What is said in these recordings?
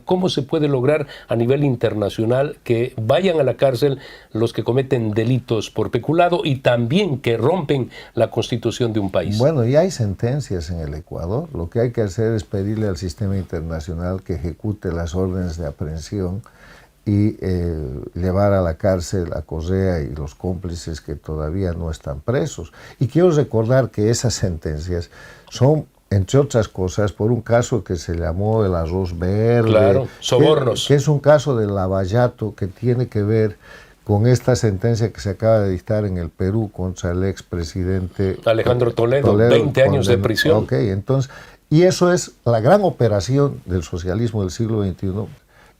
¿Cómo se puede lograr a nivel internacional que vayan a la cárcel los que cometen delitos por peculado y también que rompen la constitución de un país? Bueno, ya hay sentencias en el Ecuador. Lo que hay que hacer es pedirle al sistema internacional que ejecute las órdenes de aprehensión y llevar a la cárcel a Correa y los cómplices que todavía no están presos. Y quiero recordar que esas sentencias son, entre otras cosas, por un caso que se llamó el arroz verde. Claro, sobornos. Que es un caso de lavallato que tiene que ver con esta sentencia que se acaba de dictar en el Perú contra el expresidente Alejandro Toledo, 20 años de prisión. Ok, entonces, y eso es la gran operación del socialismo del siglo XXI.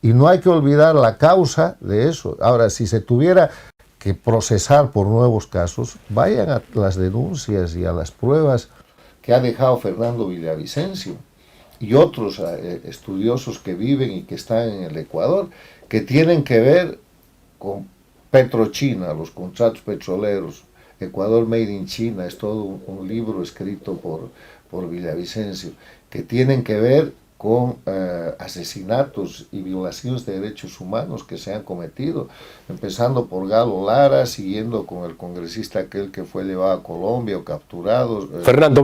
Y no hay que olvidar la causa de eso. Ahora, si se tuviera que procesar por nuevos casos, vayan a las denuncias y a las pruebas que ha dejado Fernando Villavicencio y otros estudiosos que viven y que están en el Ecuador, que tienen que ver con Petrochina, los contratos petroleros. Ecuador Made in China es todo un libro escrito por Villavicencio, que tienen que ver con asesinatos y violaciones de derechos humanos que se han cometido, empezando por Galo Lara, siguiendo con el congresista aquel que fue llevado a Colombia o capturado, Fernando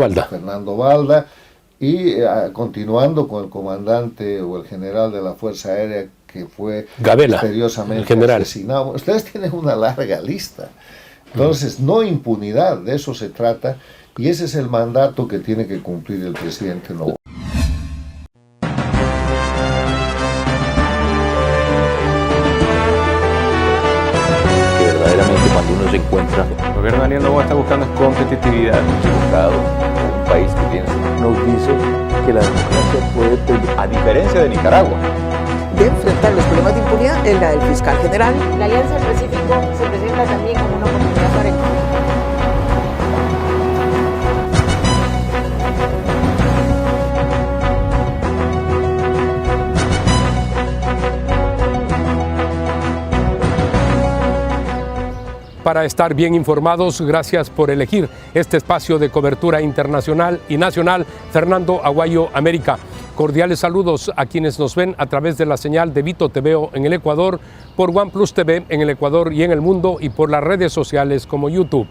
Balda, y continuando con el comandante o el general de la Fuerza Aérea que fue Gabela, misteriosamente asesinado. Ustedes tienen una larga lista. Entonces, no impunidad, de eso se trata, y ese es el mandato que tiene que cumplir el presidente Noboa. Se encuentra. El gobierno de Daniel Noboa está buscando competitividad. Equivocado, un país que piensa. Nos dice que la democracia puede, a diferencia de Nicaragua, de enfrentar los problemas de impunidad es la del fiscal general. La Alianza del Pacífico se presenta también como una oportunidad para Para estar bien informados, gracias por elegir este espacio de cobertura internacional y nacional, Fernando Aguayo América. Cordiales saludos a quienes nos ven a través de la señal de Vito TV en el Ecuador, por OnePlus TV en el Ecuador y en el mundo y por las redes sociales como YouTube.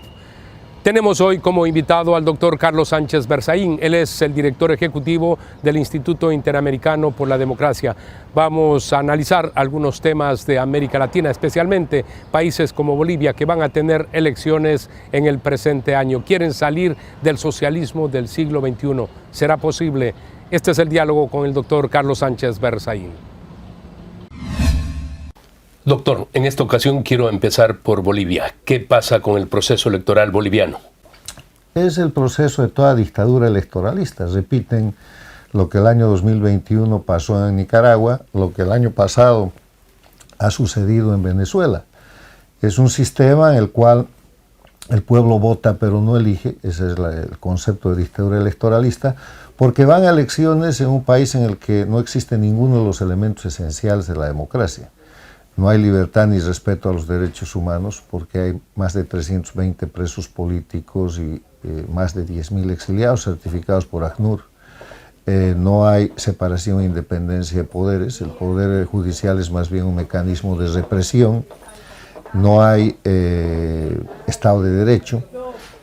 Tenemos hoy como invitado al doctor Carlos Sánchez Berzaín. Él es el director ejecutivo del Instituto Interamericano por la Democracia. Vamos a analizar algunos temas de América Latina, especialmente países como Bolivia, que van a tener elecciones en el presente año. Quieren salir del socialismo del siglo XXI. ¿Será posible? Este es el diálogo con el doctor Carlos Sánchez Berzaín. Doctor, en esta ocasión quiero empezar por Bolivia. ¿Qué pasa con el proceso electoral boliviano? Es el proceso de toda dictadura electoralista. Repiten lo que el año 2021 pasó en Nicaragua, lo que el año pasado ha sucedido en Venezuela. Es un sistema en el cual el pueblo vota pero no elige, ese es el concepto de dictadura electoralista, porque van a elecciones en un país en el que no existe ninguno de los elementos esenciales de la democracia. No hay libertad ni respeto a los derechos humanos porque hay más de 320 presos políticos y más de 10.000 exiliados certificados por ACNUR. No hay separación e independencia de poderes. El poder judicial es más bien un mecanismo de represión. No hay Estado de Derecho.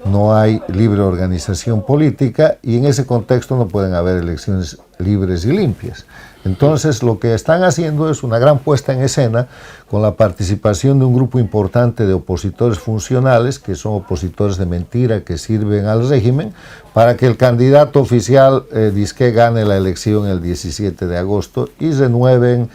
No hay libre organización política y en ese contexto no pueden haber elecciones libres y limpias. Entonces lo que están haciendo es una gran puesta en escena con la participación de un grupo importante de opositores funcionales, que son opositores de mentira que sirven al régimen, para que el candidato oficial disque gane la elección el 17 de agosto y renueven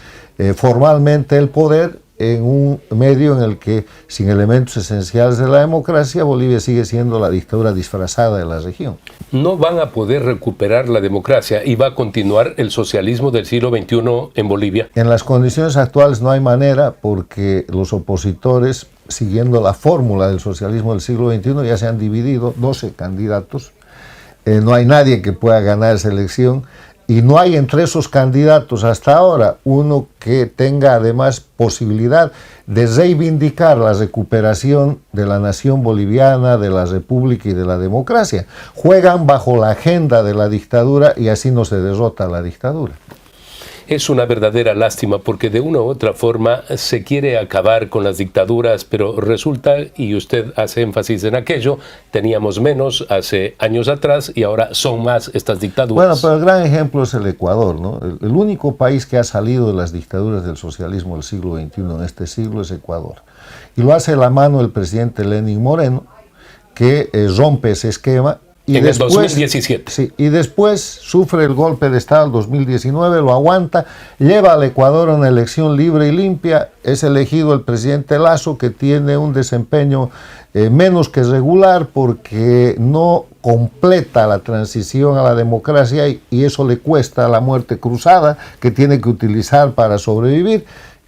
formalmente el poder en un medio en el que, sin elementos esenciales de la democracia, Bolivia sigue siendo la dictadura disfrazada de la región. No van a poder recuperar la democracia y va a continuar el socialismo del siglo XXI en Bolivia. En las condiciones actuales no hay manera porque los opositores, siguiendo la fórmula del socialismo del siglo XXI, ya se han dividido, 12 candidatos. No hay nadie que pueda ganar esa elección. Y no hay entre esos candidatos hasta ahora uno que tenga además posibilidad de reivindicar la recuperación de la nación boliviana, de la república y de la democracia. Juegan bajo la agenda de la dictadura y así no se derrota la dictadura. Es una verdadera lástima porque de una u otra forma se quiere acabar con las dictaduras, pero resulta, y usted hace énfasis en aquello, teníamos menos hace años atrás y ahora son más estas dictaduras. Bueno, pero el gran ejemplo es el Ecuador, ¿no? El único país que ha salido de las dictaduras del socialismo del siglo XXI en este siglo es Ecuador. Y lo hace de la mano el presidente Lenín Moreno, que rompe ese esquema. Y en después, el 2017. Sí, y después sufre el golpe de Estado en 2019, lo aguanta, lleva al Ecuador a una elección libre y limpia, es elegido el presidente Lasso, que tiene un desempeño menos que regular porque no completa la transición a la democracia y eso le cuesta la muerte cruzada que tiene que utilizar para sobrevivir.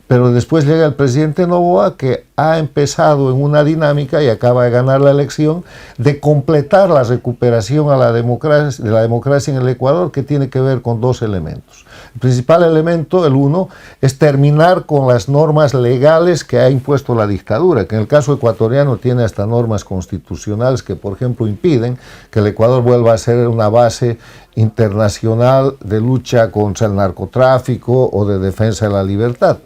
Pero después llega el presidente Noboa, que ha empezado en una dinámica y acaba de ganar la elección de completar la recuperación a la democracia, de la democracia en el Ecuador, que tiene que ver con dos elementos. El principal elemento, el uno, es terminar con las normas legales que ha impuesto la dictadura, que en el caso ecuatoriano tiene hasta normas constitucionales que, por ejemplo, impiden que el Ecuador vuelva a ser una base internacional de lucha contra el narcotráfico o de defensa de la libertad.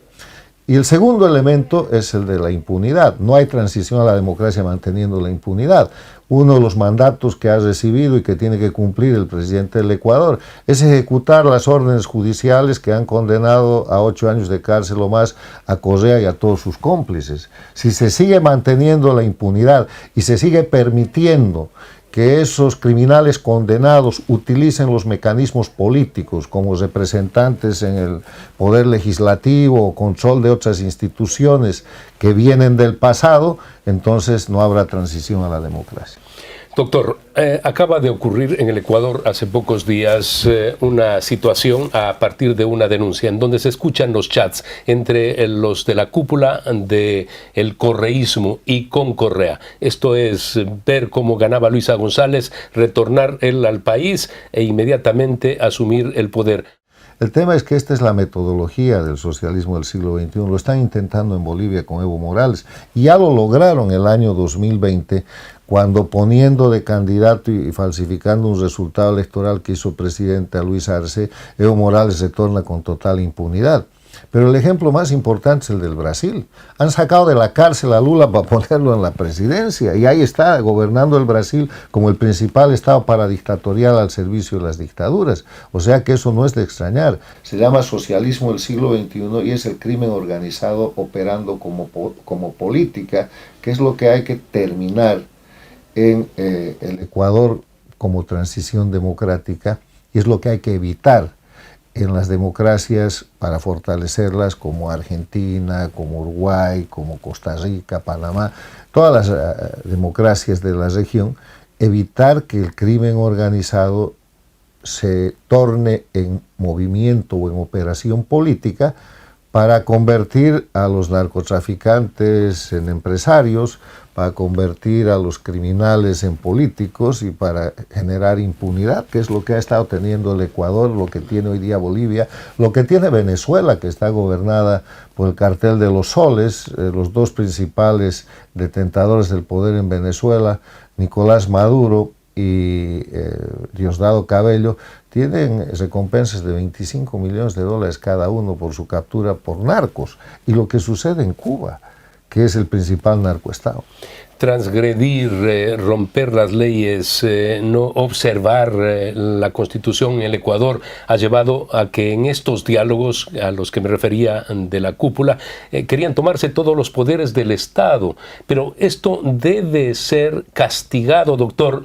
Y el segundo elemento es el de la impunidad. No hay transición a la democracia manteniendo la impunidad. Uno de los mandatos que ha recibido y que tiene que cumplir el presidente del Ecuador es ejecutar las órdenes judiciales que han condenado a 8 años de cárcel o más a Correa y a todos sus cómplices. Si se sigue manteniendo la impunidad y se sigue permitiendo que esos criminales condenados utilicen los mecanismos políticos como representantes en el poder legislativo o control de otras instituciones que vienen del pasado, entonces no habrá transición a la democracia. Doctor, acaba de ocurrir en el Ecuador hace pocos días una situación a partir de una denuncia en donde se escuchan los chats entre los de la cúpula del correísmo y con Correa. Esto es ver cómo ganaba Luisa González, retornar él al país e inmediatamente asumir el poder. El tema es que esta es la metodología del socialismo del siglo XXI. Lo están intentando en Bolivia con Evo Morales y ya lo lograron el año 2020 cuando poniendo de candidato y falsificando un resultado electoral que hizo presidente a Luis Arce, Evo Morales retorna con total impunidad. Pero el ejemplo más importante es el del Brasil. Han sacado de la cárcel a Lula para ponerlo en la presidencia y ahí está, gobernando el Brasil como el principal estado paradictatorial al servicio de las dictaduras. O sea que eso no es de extrañar. Se llama socialismo del siglo XXI y es el crimen organizado operando como política, que es lo que hay que terminar en el Ecuador como transición democrática y es lo que hay que evitar en las democracias para fortalecerlas como Argentina, como Uruguay, como Costa Rica, Panamá, todas las democracias de la región, evitar que el crimen organizado se torne en movimiento o en operación política para convertir a los narcotraficantes en empresarios, para convertir a los criminales en políticos y para generar impunidad, que es lo que ha estado teniendo el Ecuador, lo que tiene hoy día Bolivia, lo que tiene Venezuela, que está gobernada por el cartel de los soles, los dos principales detentadores del poder en Venezuela, Nicolás Maduro y Diosdado Cabello, tienen recompensas de $25 millones cada uno por su captura por narcos. Y lo que sucede en Cuba, que es el principal narcoestado. Transgredir, romper las leyes, no observar la Constitución en el Ecuador ha llevado a que en estos diálogos a los que me refería de la cúpula querían tomarse todos los poderes del Estado, pero esto debe ser castigado, doctor.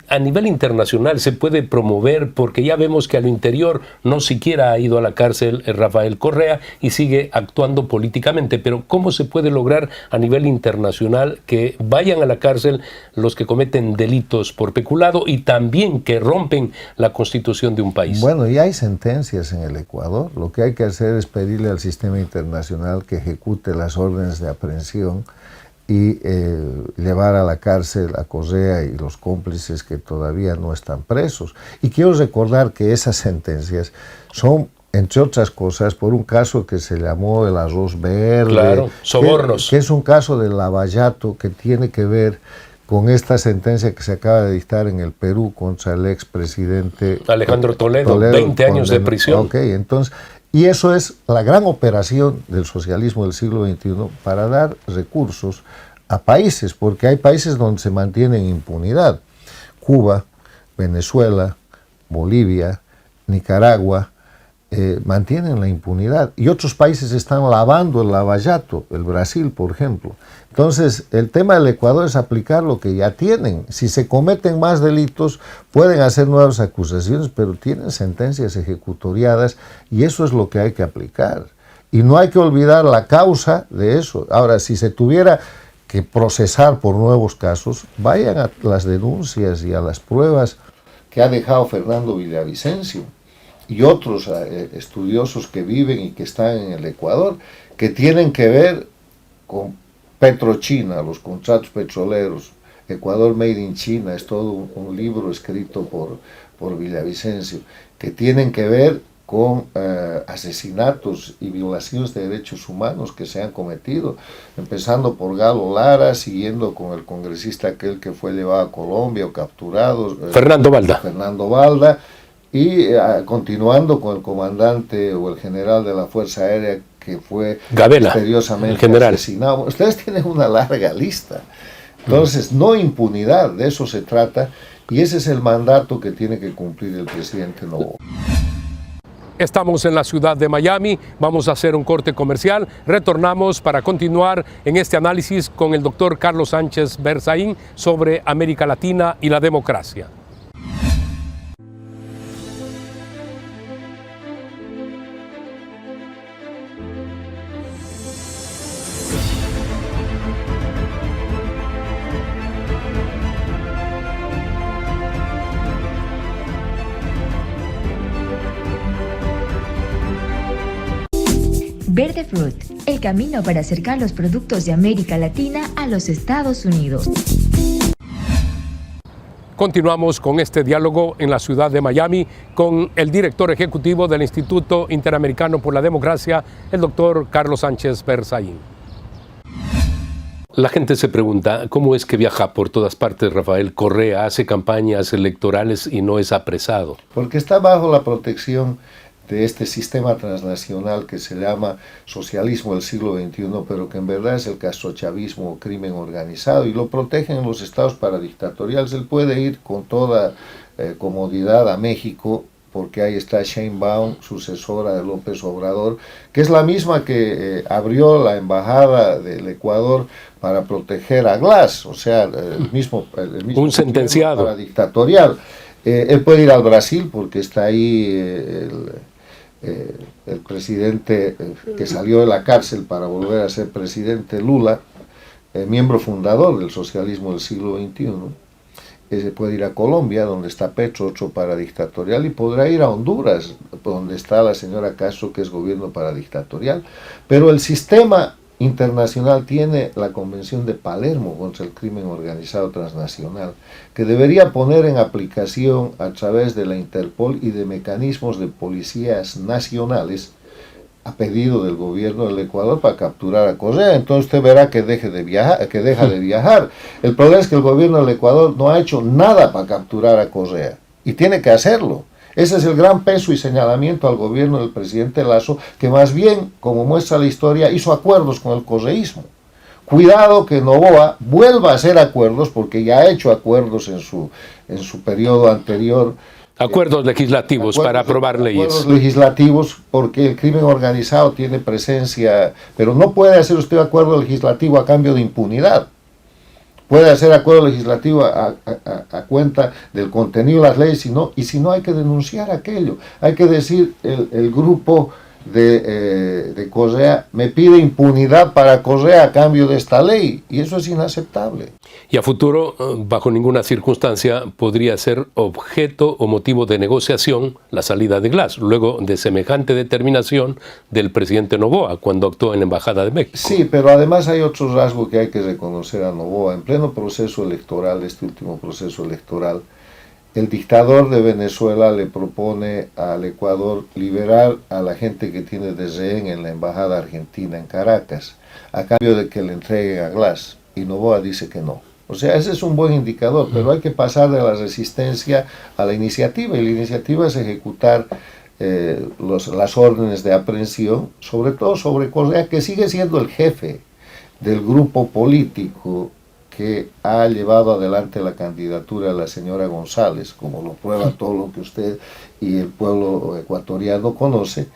A nivel internacional se puede promover porque ya vemos que a lo interior no siquiera ha ido a la cárcel Rafael Correa y sigue actuando políticamente, pero ¿cómo se puede lograr a nivel internacional que vayan a la cárcel los que cometen delitos por peculado y también que rompen la Constitución de un país? Bueno, ya hay sentencias en el Ecuador. Lo que hay que hacer es pedirle al sistema internacional que ejecute las órdenes de aprehensión y llevar a la cárcel a Correa y los cómplices que todavía no están presos. Y quiero recordar que esas sentencias son, entre otras cosas, por un caso que se llamó el arroz verde. Claro, sobornos. Que es un caso de lavallato que tiene que ver con esta sentencia que se acaba de dictar en el Perú contra el expresidente Alejandro Toledo, 20 años de prisión. Ok, entonces, y eso es la gran operación del socialismo del siglo XXI para dar recursos a países, porque hay países donde se mantiene en impunidad. Cuba, Venezuela, Bolivia, Nicaragua, mantienen la impunidad. Y otros países están lavando el lavallato, el Brasil, por ejemplo. Entonces, el tema del Ecuador es aplicar lo que ya tienen. Si se cometen más delitos, pueden hacer nuevas acusaciones, pero tienen sentencias ejecutoriadas y eso es lo que hay que aplicar. Y no hay que olvidar la causa de eso. Ahora, si se tuviera que procesar por nuevos casos, vayan a las denuncias y a las pruebas que ha dejado Fernando Villavicencio y otros estudiosos que viven y que están en el Ecuador, que tienen que ver con Petrochina, los contratos petroleros. Ecuador Made in China es todo un libro escrito por Villavicencio, que tienen que ver con asesinatos y violaciones de derechos humanos que se han cometido, empezando por Galo Lara, siguiendo con el congresista aquel que fue llevado a Colombia o capturado, Fernando Balda. Fernando Balda, y continuando con el comandante o el general de la Fuerza Aérea que fue Gabela, misteriosamente asesinado. Ustedes tienen una larga lista. Entonces, no impunidad, de eso se trata, y ese es el mandato que tiene que cumplir el presidente Noboa. Estamos en la ciudad de Miami, vamos a hacer un corte comercial, retornamos para continuar en este análisis con el doctor Carlos Sánchez Berzaín sobre América Latina y la democracia. Verde Fruit, el camino para acercar los productos de América Latina a los Estados Unidos. Continuamos con este diálogo en la ciudad de Miami con el director ejecutivo del Instituto Interamericano por la Democracia, el doctor Carlos Sánchez Berzaín. La gente se pregunta, ¿cómo es que viaja por todas partes Rafael Correa, hace campañas electorales y no es apresado? Porque está bajo la protección de este sistema transnacional que se llama socialismo del siglo XXI, pero que en verdad es el castrochavismo o crimen organizado, y lo protegen los estados paradictatoriales. Él puede ir con toda comodidad a México, porque ahí está Sheinbaum, sucesora de López Obrador, que es la misma que abrió la embajada del Ecuador para proteger a Glass, o sea, el mismo un sentenciado paradictatorial. Él puede ir al Brasil porque está ahí el presidente que salió de la cárcel para volver a ser presidente, Lula, miembro fundador del socialismo del siglo XXI. Se puede ir a Colombia, donde está Petro, otro paradictatorial, y podrá ir a Honduras, donde está la señora Castro, que es gobierno paradictatorial. Pero el sistema internacional tiene la Convención de Palermo contra el crimen organizado transnacional, que debería poner en aplicación a través de la Interpol y de mecanismos de policías nacionales a pedido del gobierno del Ecuador para capturar a Correa. Entonces usted verá que deja de viajar. El problema es que el gobierno del Ecuador no ha hecho nada para capturar a Correa y tiene que hacerlo. Ese es el gran peso y señalamiento al gobierno del presidente Lasso, que más bien, como muestra la historia, hizo acuerdos con el correísmo. Cuidado que Noboa vuelva a hacer acuerdos, porque ya ha hecho acuerdos en su periodo anterior. Acuerdos legislativos para aprobar leyes. Acuerdos legislativos, porque el crimen organizado tiene presencia, pero no puede hacer usted acuerdo legislativo a cambio de impunidad. Puede hacer acuerdo legislativo a cuenta del contenido de las leyes, y si no hay que denunciar aquello. Hay que decir, el grupo de Correa me pide impunidad para Correa a cambio de esta ley, y eso es inaceptable. Y a futuro, bajo ninguna circunstancia, podría ser objeto o motivo de negociación la salida de Glass, luego de semejante determinación del presidente Noboa cuando actuó en la Embajada de México. Sí, pero además hay otro rasgo que hay que reconocer a Noboa. En pleno proceso electoral, este último proceso electoral, el dictador de Venezuela le propone al Ecuador liberar a la gente que tiene de rehén en la Embajada Argentina en Caracas, a cambio de que le entreguen a Glass, y Noboa dice que no. O sea, ese es un buen indicador, pero hay que pasar de la resistencia a la iniciativa, y la iniciativa es ejecutar las órdenes de aprehensión, sobre todo sobre Correa, que sigue siendo el jefe del grupo político que ha llevado adelante la candidatura de la señora González, como lo prueba todo lo que usted y el pueblo ecuatoriano conoce,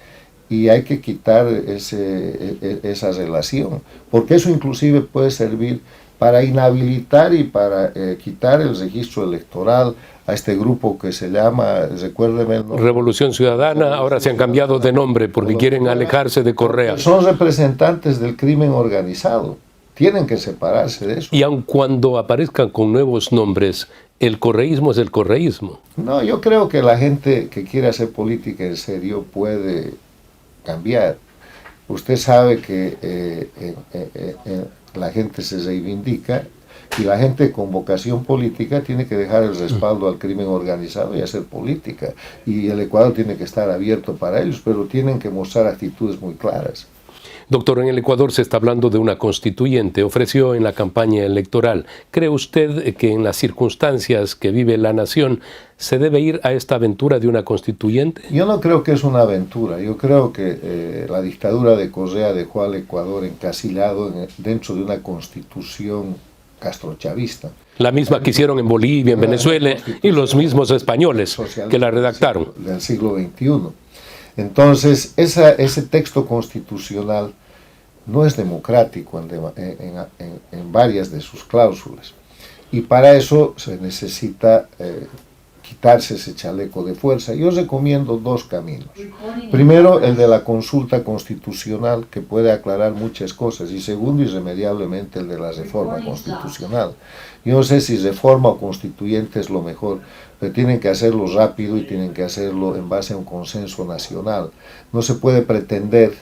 y hay que quitar esa relación, porque eso inclusive puede servir para inhabilitar y para quitar el registro electoral a este grupo que se llama, recuérdeme el nombre. Revolución Ciudadana, ahora se han cambiado de nombre porque quieren alejarse de Correa. Son representantes del crimen organizado, tienen que separarse de eso. Y aun cuando aparezcan con nuevos nombres, el correísmo es el correísmo. No, yo creo que la gente que quiere hacer política en serio puede cambiar. Usted sabe que la gente se reivindica, y la gente con vocación política tiene que dejar el respaldo al crimen organizado y hacer política. Y el Ecuador tiene que estar abierto para ellos, pero tienen que mostrar actitudes muy claras. Doctor, en el Ecuador se está hablando de una constituyente, ofreció en la campaña electoral. ¿Cree usted que en las circunstancias que vive la nación se debe ir a esta aventura de una constituyente? Yo no creo que es una aventura, yo creo que la dictadura de Correa dejó al Ecuador encasillado dentro de una constitución castrochavista. La misma que hicieron en Bolivia, en Venezuela, y los mismos españoles que la redactaron. Del siglo XXI. Entonces, ese texto constitucional no es democrático en varias de sus cláusulas. Y para eso se necesita quitarse ese chaleco de fuerza. Yo recomiendo dos caminos. Primero, el de la consulta constitucional, que puede aclarar muchas cosas. Y segundo, irremediablemente, el de la reforma constitucional. Yo no sé si reforma o constituyente es lo mejor, pero tienen que hacerlo rápido y tienen que hacerlo en base a un consenso nacional. No se puede pretender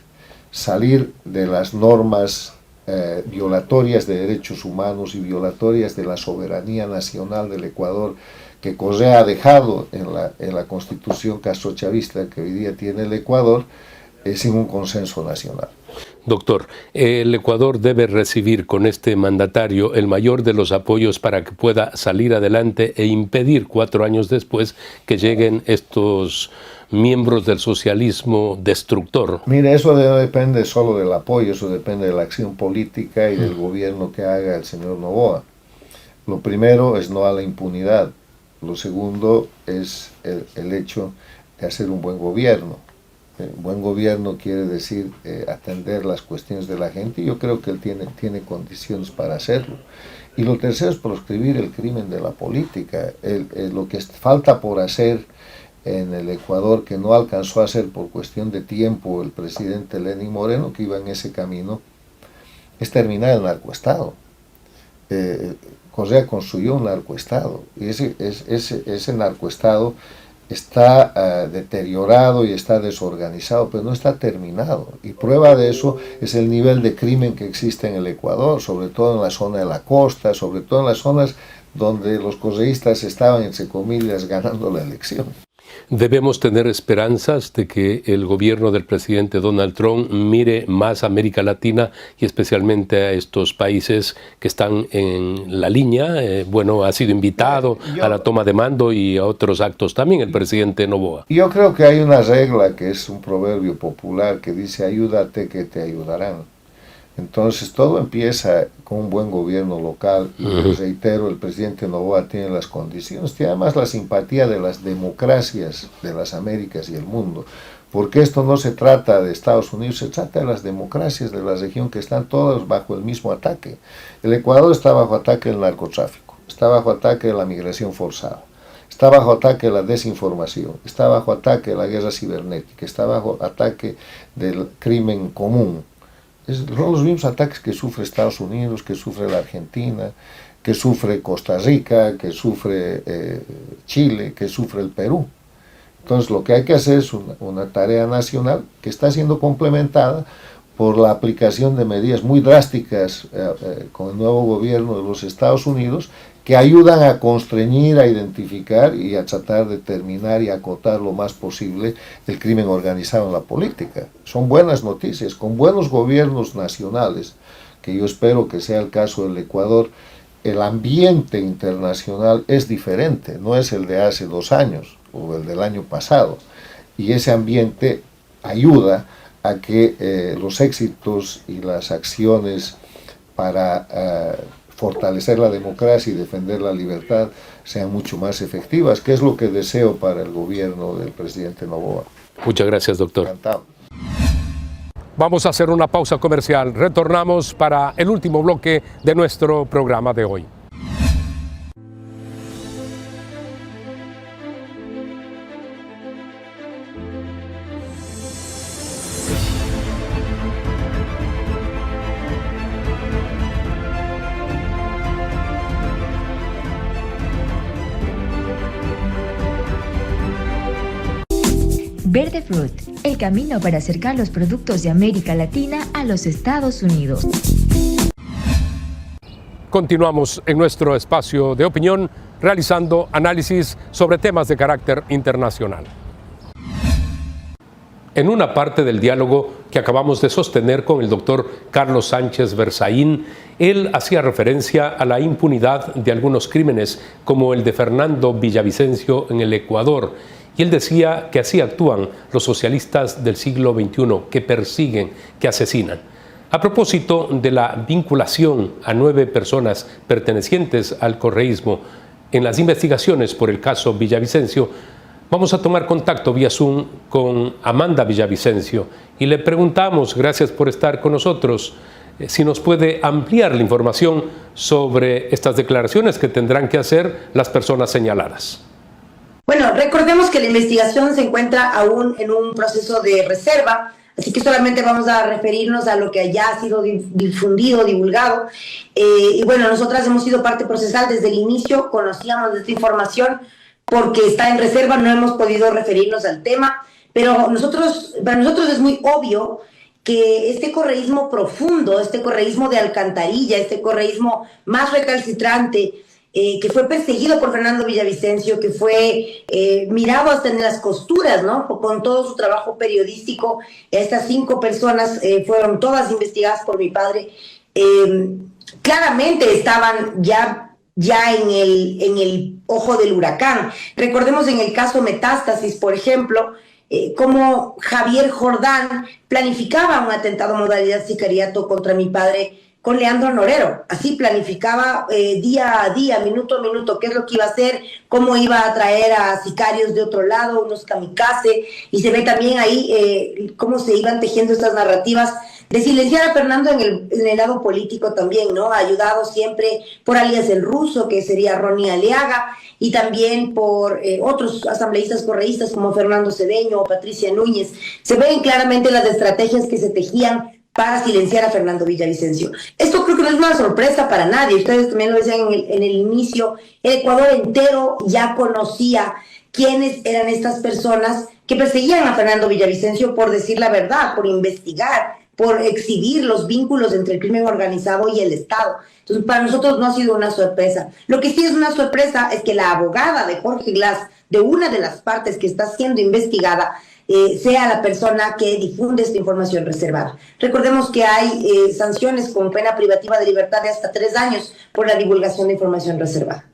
salir de las normas violatorias de derechos humanos y violatorias de la soberanía nacional del Ecuador, que Correa ha dejado en la constitución castrochavista que hoy día tiene el Ecuador, sin un consenso nacional. Doctor, el Ecuador debe recibir con este mandatario el mayor de los apoyos para que pueda salir adelante e impedir 4 años después que lleguen estos miembros del socialismo destructor. Mire, eso no depende solo del apoyo, eso depende de la acción política y del gobierno que haga el señor Noboa. Lo primero es no a la impunidad. Lo segundo es el hecho de hacer un buen gobierno. Buen gobierno quiere decir atender las cuestiones de la gente, y yo creo que él tiene condiciones para hacerlo. Y lo tercero es proscribir el crimen de la política. Lo que falta por hacer en el Ecuador, que no alcanzó a hacer por cuestión de tiempo el presidente Lenín Moreno, que iba en ese camino, es terminar el narcoestado. Correa construyó un narcoestado, y ese narcoestado está deteriorado y está desorganizado, pero no está terminado. Y prueba de eso es el nivel de crimen que existe en el Ecuador, sobre todo en la zona de la costa, sobre todo en las zonas donde los correístas estaban, entre comillas, ganando la elección. ¿Debemos tener esperanzas de que el gobierno del presidente Donald Trump mire más a América Latina y especialmente a estos países que están en la línea? Ha sido invitado a la toma de mando y a otros actos también el presidente Noboa. Yo creo que hay una regla que es un proverbio popular que dice: ayúdate que te ayudarán. Entonces todo empieza con un buen gobierno local, y reitero, el presidente Noboa tiene las condiciones, tiene además la simpatía de las democracias de las Américas y el mundo, porque esto no se trata de Estados Unidos, se trata de las democracias de la región que están todas bajo el mismo ataque. El Ecuador está bajo ataque del narcotráfico, está bajo ataque de la migración forzada, está bajo ataque de la desinformación, está bajo ataque de la guerra cibernética, está bajo ataque del crimen común. Son los mismos ataques que sufre Estados Unidos, que sufre la Argentina, que sufre Costa Rica, que sufre Chile, que sufre el Perú. Entonces lo que hay que hacer es una tarea nacional que está siendo complementada por la aplicación de medidas muy drásticas con el nuevo gobierno de los Estados Unidos, que ayudan a constreñir, a identificar y a tratar de terminar y acotar lo más posible el crimen organizado en la política. Son buenas noticias, con buenos gobiernos nacionales, que yo espero que sea el caso del Ecuador. el ambiente internacional es diferente, no es el de hace 2 años o el del año pasado, y ese ambiente ayuda a que los éxitos y las acciones para fortalecer la democracia y defender la libertad sean mucho más efectivas, que es lo que deseo para el gobierno del presidente Noboa. Muchas gracias, doctor. Encantado. Vamos a hacer una pausa comercial. Retornamos para el último bloque de nuestro programa de hoy. Verde Fruit, el camino para acercar los productos de América Latina a los Estados Unidos. Continuamos en nuestro espacio de opinión realizando análisis sobre temas de carácter internacional. En una parte del diálogo que acabamos de sostener con el doctor Carlos Sánchez Berzaín, él hacía referencia a la impunidad de algunos crímenes como el de Fernando Villavicencio en el Ecuador. Y él decía que así actúan los socialistas del siglo XXI, que persiguen, que asesinan. A propósito de la vinculación a 9 personas pertenecientes al correísmo en las investigaciones por el caso Villavicencio, vamos a tomar contacto vía Zoom con Amanda Villavicencio y le preguntamos, gracias por estar con nosotros, si nos puede ampliar la información sobre estas declaraciones que tendrán que hacer las personas señaladas. Bueno, recordemos que la investigación se encuentra aún en un proceso de reserva, así que solamente vamos a referirnos a lo que ya ha sido difundido, divulgado. Y bueno, nosotras hemos sido parte procesal desde el inicio, conocíamos de esta información porque está en reserva, no hemos podido referirnos al tema, pero para nosotros es muy obvio que este correísmo profundo, este correísmo de alcantarilla, este correísmo más recalcitrante, que fue perseguido por Fernando Villavicencio, que fue mirado hasta en las costuras, ¿no? Con todo su trabajo periodístico. Estas 5 personas fueron todas investigadas por mi padre. Claramente estaban ya en el ojo del huracán. Recordemos en el caso Metástasis, por ejemplo, cómo Javier Jordán planificaba un atentado modalidad sicariato contra mi padre con Leandro Norero. Así planificaba día a día, minuto a minuto, qué es lo que iba a hacer, cómo iba a traer a sicarios de otro lado, unos kamikaze, y se ve también ahí cómo se iban tejiendo estas narrativas de silenciar a Fernando en el lado político también, ¿no? Ayudado siempre por alias el ruso, que sería Ronnie Aliaga, y también por otros asambleístas correístas como Fernando Cedeño o Patricia Núñez. Se ven claramente las estrategias que se tejían para silenciar a Fernando Villavicencio. Esto creo que no es una sorpresa para nadie. Ustedes también lo decían en el inicio. El Ecuador entero ya conocía quiénes eran estas personas que perseguían a Fernando Villavicencio por decir la verdad, por investigar, por exhibir los vínculos entre el crimen organizado y el Estado. Entonces, para nosotros no ha sido una sorpresa. Lo que sí es una sorpresa es que la abogada de Jorge Glass, de una de las partes que está siendo investigada, sea la persona que difunde esta información reservada. Recordemos que hay sanciones con pena privativa de libertad de hasta 3 años por la divulgación de información reservada.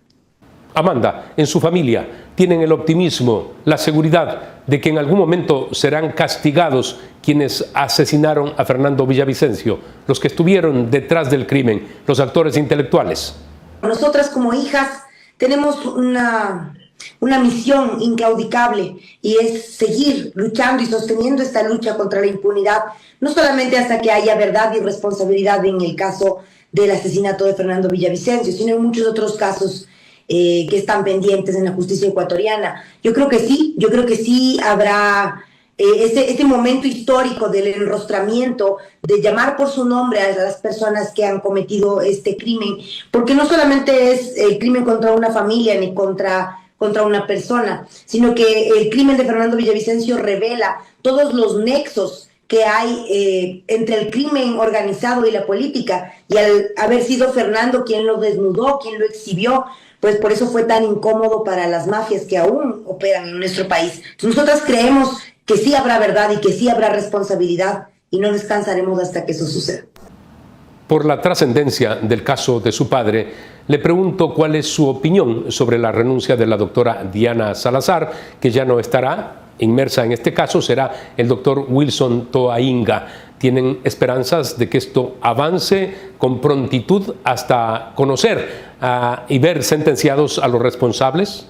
Amanda, en su familia, ¿tienen el optimismo, la seguridad de que en algún momento serán castigados quienes asesinaron a Fernando Villavicencio, los que estuvieron detrás del crimen, los actores intelectuales? Nosotras como hijas tenemos una misión inclaudicable, y es seguir luchando y sosteniendo esta lucha contra la impunidad, no solamente hasta que haya verdad y responsabilidad en el caso del asesinato de Fernando Villavicencio, sino en muchos otros casos que están pendientes en la justicia ecuatoriana. Yo creo que sí habrá este momento histórico del enrostramiento, de llamar por su nombre a las personas que han cometido este crimen, porque no solamente es el crimen contra una familia ni contra una persona, sino que el crimen de Fernando Villavicencio revela todos los nexos que hay entre el crimen organizado y la política, y al haber sido Fernando quien lo desnudó, quien lo exhibió, pues por eso fue tan incómodo para las mafias que aún operan en nuestro país. Entonces, nosotras creemos que sí habrá verdad y que sí habrá responsabilidad, y no descansaremos hasta que eso suceda. Por la trascendencia del caso de su padre, Le pregunto cuál es su opinión sobre la renuncia de la doctora Diana Salazar, que ya no estará inmersa en este caso, será el doctor Wilson Toainga. ¿Tienen esperanzas de que esto avance con prontitud hasta conocer y ver sentenciados a los responsables?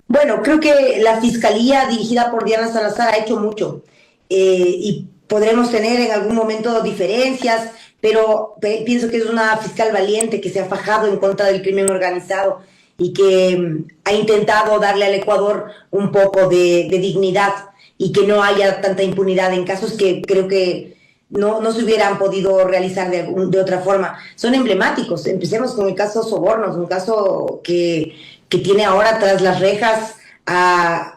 Bueno, creo que la fiscalía dirigida por Diana Salazar ha hecho mucho y podremos tener en algún momento diferencias, pero pienso que es una fiscal valiente que se ha fajado en contra del crimen organizado y que ha intentado darle al Ecuador un poco de dignidad y que no haya tanta impunidad en casos que creo que no se hubieran podido realizar de otra forma. Son emblemáticos. Empecemos con el caso Sobornos, un caso que tiene ahora tras las rejas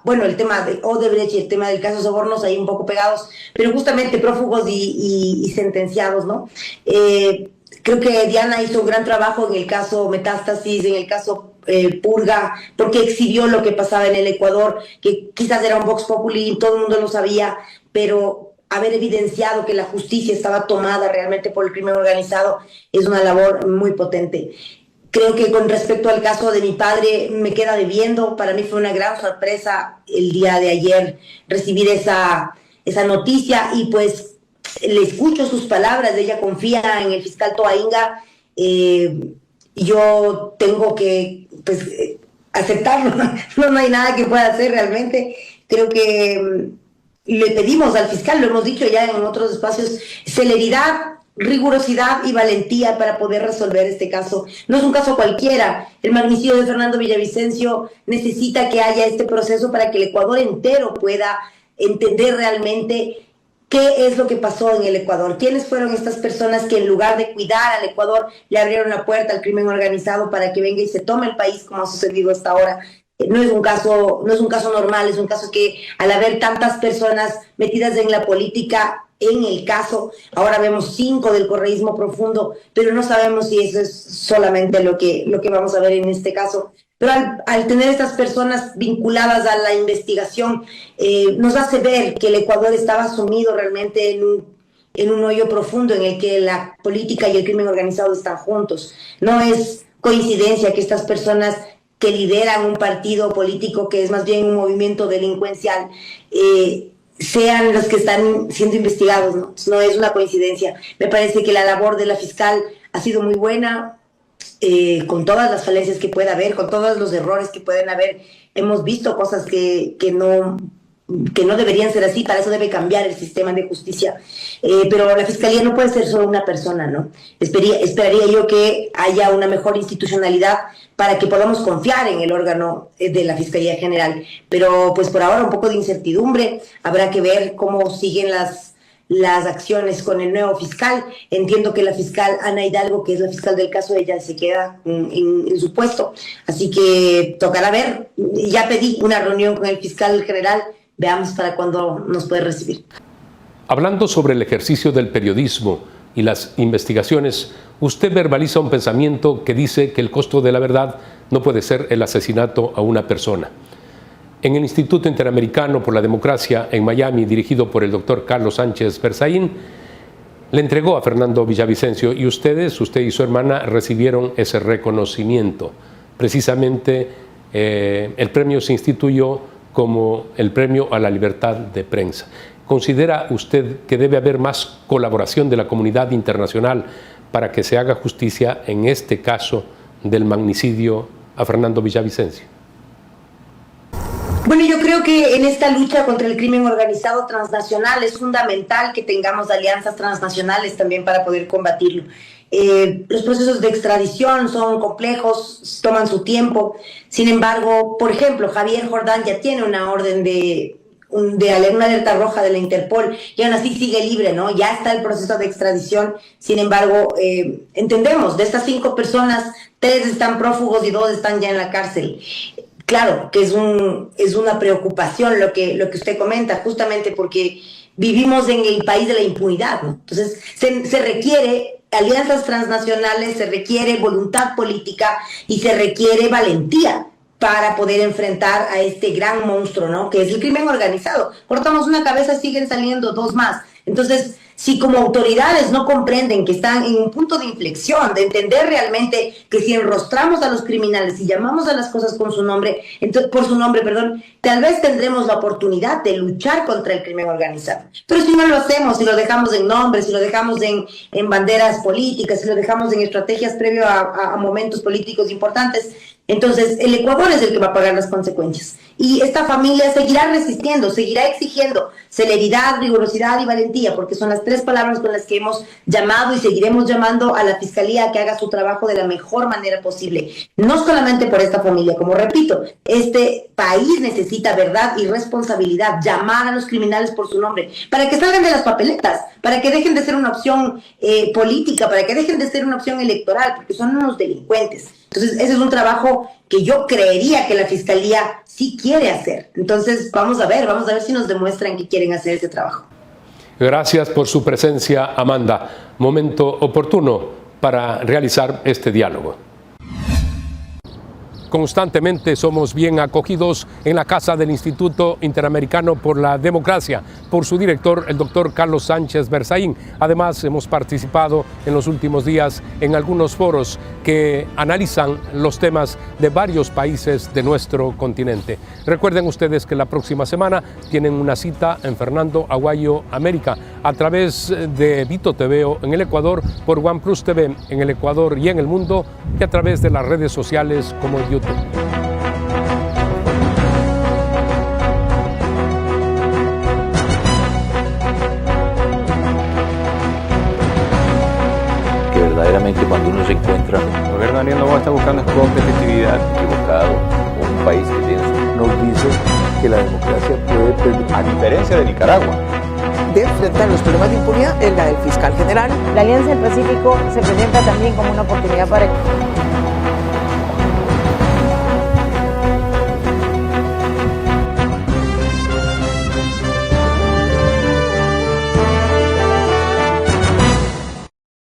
bueno, el tema de Odebrecht y el tema del caso Sobornos ahí un poco pegados, pero justamente prófugos y sentenciados, ¿no? Creo que Diana hizo un gran trabajo en el caso Metástasis, en el caso Purga, porque exhibió lo que pasaba en el Ecuador, que quizás era un vox populi, todo el mundo lo sabía, pero haber evidenciado que la justicia estaba tomada realmente por el crimen organizado es una labor muy potente. Creo que con respecto al caso de mi padre me queda debiendo. Para mí fue una gran sorpresa el día de ayer recibir esa noticia y pues le escucho sus palabras. Ella confía en el fiscal Toainga. Yo tengo que aceptarlo. No hay nada que pueda hacer realmente. Creo que le pedimos al fiscal, lo hemos dicho ya en otros espacios, celeridad, rigurosidad y valentía para poder resolver este caso. No es un caso cualquiera. El magnicidio de Fernando Villavicencio necesita que haya este proceso para que el Ecuador entero pueda entender realmente qué es lo que pasó en el Ecuador. ¿Quiénes fueron estas personas que en lugar de cuidar al Ecuador le abrieron la puerta al crimen organizado para que venga y se tome el país como ha sucedido hasta ahora? No es un caso normal, es un caso que al haber tantas personas metidas en la política, en el caso, ahora vemos 5 del correísmo profundo, pero no sabemos si eso es solamente lo que vamos a ver en este caso. Pero al tener estas personas vinculadas a la investigación, nos hace ver que el Ecuador estaba sumido realmente en un hoyo profundo en el que la política y el crimen organizado están juntos. No es coincidencia que estas personas que lideran un partido político que es más bien un movimiento delincuencial, sean los que están siendo investigados, ¿no? No es una coincidencia. Me parece que la labor de la fiscal ha sido muy buena, con todas las falencias que pueda haber, con todos los errores que pueden haber. Hemos visto cosas que no deberían ser así, para eso debe cambiar el sistema de justicia. Pero la fiscalía no puede ser solo una persona, ¿no? Esperaría yo que haya una mejor institucionalidad para que podamos confiar en el órgano de la Fiscalía General. Pero pues por ahora un poco de incertidumbre. Habrá que ver cómo siguen las acciones con el nuevo fiscal. Entiendo que la fiscal Ana Hidalgo, que es la fiscal del caso, ella se queda en su puesto. Así que tocará ver. Ya pedí una reunión con el fiscal general. Veamos para cuándo nos puede recibir. Hablando sobre el ejercicio del periodismo y las investigaciones, usted verbaliza un pensamiento que dice que el costo de la verdad no puede ser el asesinato a una persona. En el Instituto Interamericano por la Democracia en Miami, dirigido por el doctor Carlos Sánchez Berzaín, le entregó a Fernando Villavicencio y usted y su hermana recibieron ese reconocimiento. Precisamente el premio se instituyó como el premio a la libertad de prensa. ¿Considera usted que debe haber más colaboración de la comunidad internacional para que se haga justicia en este caso del magnicidio a Fernando Villavicencio? Bueno, yo creo que en esta lucha contra el crimen organizado transnacional es fundamental que tengamos alianzas transnacionales también para poder combatirlo. Los procesos de extradición son complejos, toman su tiempo. Sin embargo, por ejemplo, Javier Jordán ya tiene una orden una alerta roja de la Interpol y aún así sigue libre, ¿no? Ya está el proceso de extradición. Sin embargo, entendemos, de estas 5 personas, 3 están prófugos y 2 están ya en la cárcel. Claro que es una preocupación lo que usted comenta, justamente porque vivimos en el país de la impunidad, ¿no? Entonces se requiere alianzas transnacionales, se requiere voluntad política y se requiere valentía para poder enfrentar a este gran monstruo, ¿no? Que es el crimen organizado. Cortamos una cabeza, siguen saliendo 2 más. Entonces si como autoridades no comprenden que están en un punto de inflexión, de entender realmente que si enrostramos a los criminales y llamamos a las cosas por su nombre, tal vez tendremos la oportunidad de luchar contra el crimen organizado. Pero si no lo hacemos, si lo dejamos en nombres, si lo dejamos en banderas políticas, si lo dejamos en estrategias previo a momentos políticos importantes, entonces el Ecuador es el que va a pagar las consecuencias. Y esta familia seguirá resistiendo, seguirá exigiendo celeridad, rigurosidad y valentía, porque son las 3 palabras con las que hemos llamado y seguiremos llamando a la Fiscalía a que haga su trabajo de la mejor manera posible. No solamente por esta familia, como repito, este país necesita verdad y responsabilidad, llamar a los criminales por su nombre, para que salgan de las papeletas, para que dejen de ser una opción política, para que dejen de ser una opción electoral, porque son unos delincuentes. Entonces, ese es un trabajo que yo creería que la Fiscalía sí quiere hacer. Entonces, vamos a ver si nos demuestran que quieren hacer ese trabajo. Gracias por su presencia, Amanda. Momento oportuno para realizar este diálogo. Constantemente somos bien acogidos en la casa del Instituto Interamericano por la Democracia, por su director, el doctor Carlos Sánchez Berzaín. Además, hemos participado en los últimos días en algunos foros que analizan los temas de varios países de nuestro continente. Recuerden ustedes que la próxima semana tienen una cita en Fernando Aguayo, América, a través de Vito TVO en el Ecuador, por OnePlus TV en el Ecuador y en el mundo, y a través de las redes sociales como YouTube. Que verdaderamente cuando uno se encuentra El gobierno de Daniel Noboa está buscando competitividad. equivocado, o un país que tiene Nos dice que la democracia puede permitir, a diferencia de Nicaragua, De enfrentar los problemas de impunidad es la del fiscal general. La Alianza del Pacífico se presenta también como una oportunidad para